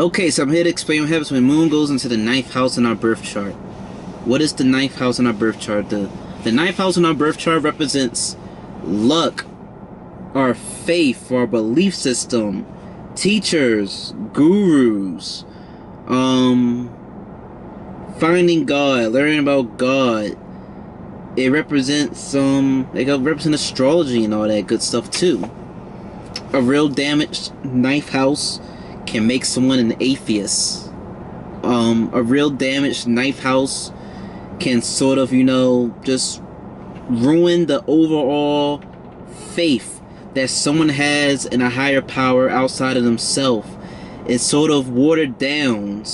Okay, so I'm here to explain what happens when moon goes into the ninth house in our birth chart. What is the ninth house in our birth chart? The ninth house in our birth chart represents luck, our faith, our belief system, teachers, gurus, finding God, learning about God. It represents it could represent astrology and all that good stuff too. A real damaged ninth house can make someone an atheist. A real damaged ninth house can sort of, just ruin the overall faith that someone has in a higher power outside of themselves. It sort of watered down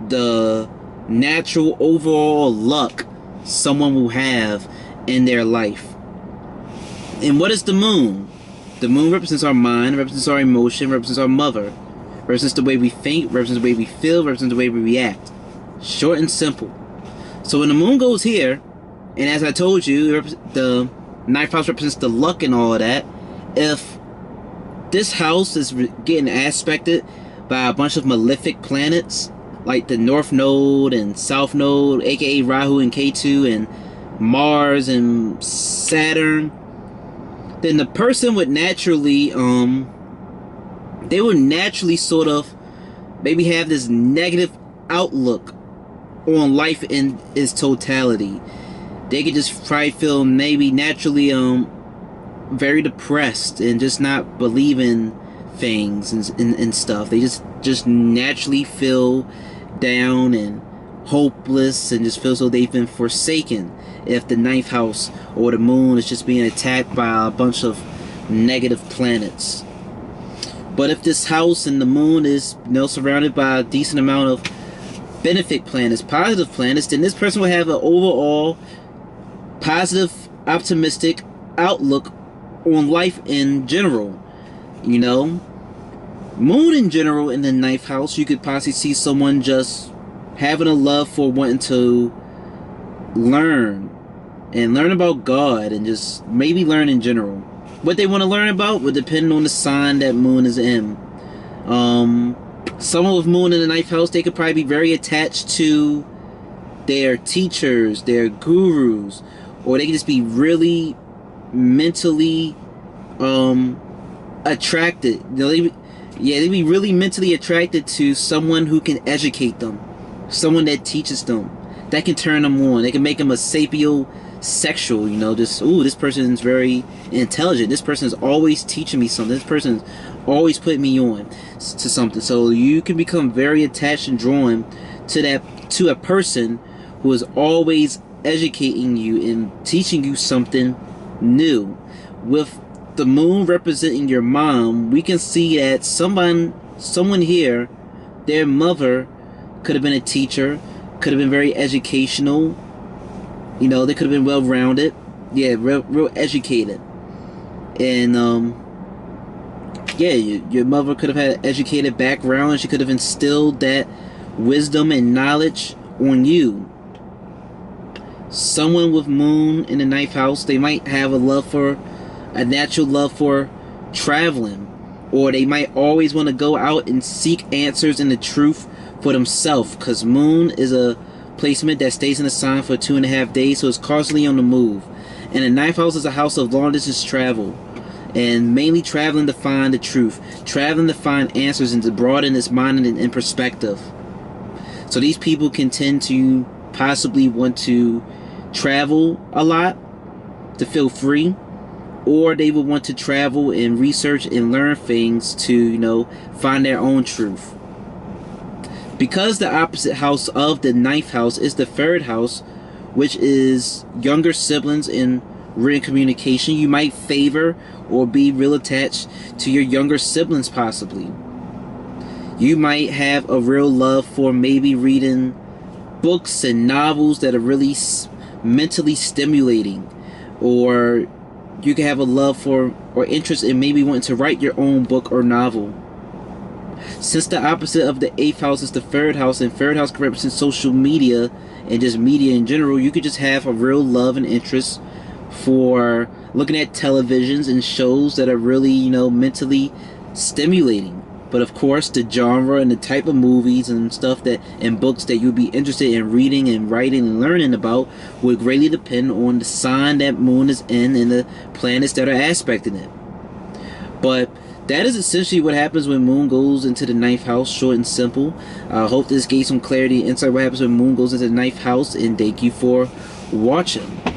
the natural overall luck someone will have in their life. And what is the moon? The moon represents our mind, represents our emotion, represents our mother, represents the way we think, represents the way we feel, represents the way we react. Short and simple. So when the moon goes here, and as I told you, the ninth house represents the luck and all of that. If this house is getting aspected by a bunch of malefic planets, like the North Node and South Node, aka Rahu and Ketu, and Mars and Saturn, then the person would naturally, they would naturally sort of maybe have this negative outlook on life in its totality. They could just probably feel maybe naturally very depressed and just not believe in things and stuff. They just naturally feel down and hopeless and just feel so they've been forsaken if the ninth house or the moon is just being attacked by a bunch of negative planets. But if this house and the moon is surrounded by a decent amount of benefic planets, positive planets, then this person will have an overall positive, optimistic outlook on life in general. Moon in general in the ninth house, you could possibly see someone just having a love for wanting to learn about God and just maybe learn in general. What they want to learn about would depend on the sign that moon is in. Someone with moon in the ninth house, they could probably be very attached to their teachers, their gurus, or they could just be really mentally attracted. They'd be really mentally attracted to someone who can educate them, someone that teaches them, that can turn them on. They can make them a sapiosexual, this person's very intelligent. This person is always teaching me something. This person's always putting me on to something. So you can become very attached and drawn to a person who is always educating you and teaching you something new. With the moon representing your mom, we can see that someone here, their mother could have been a teacher, could have been very educational. They could have been well-rounded. Yeah, real educated. And your mother could have had an educated background, and she could have instilled that wisdom and knowledge on you. Someone with moon in the ninth house, they might have a natural love for traveling, or they might always want to go out and seek answers and the truth for themselves, because moon is a placement that stays in the sign for 2.5 days, so it's constantly on the move. And the ninth house is a house of long distance travel, and mainly traveling to find the truth, traveling to find answers and to broaden its mind and perspective. So these people can tend to possibly want to travel a lot to feel free, or they would want to travel and research and learn things to find their own truth. Because the opposite house of the ninth house is the third house, which is younger siblings and written communication, you might favor or be real attached to your younger siblings possibly. You might have a real love for maybe reading books and novels that are really mentally stimulating, or you can have a love for or interest in maybe wanting to write your own book or novel. Since the opposite of the 8th house is the 3rd house, and 3rd house can represent social media and just media in general, you could just have a real love and interest for looking at televisions and shows that are really, mentally stimulating. But of course, the genre and the type of movies and stuff that and books that you'll be interested in reading and writing and learning about will greatly depend on the sign that moon is in and the planets that are aspecting it. But that is essentially what happens when moon goes into the ninth house, short and simple. I hope this gave some clarity and insight what happens when moon goes into the ninth house, and thank you for watching.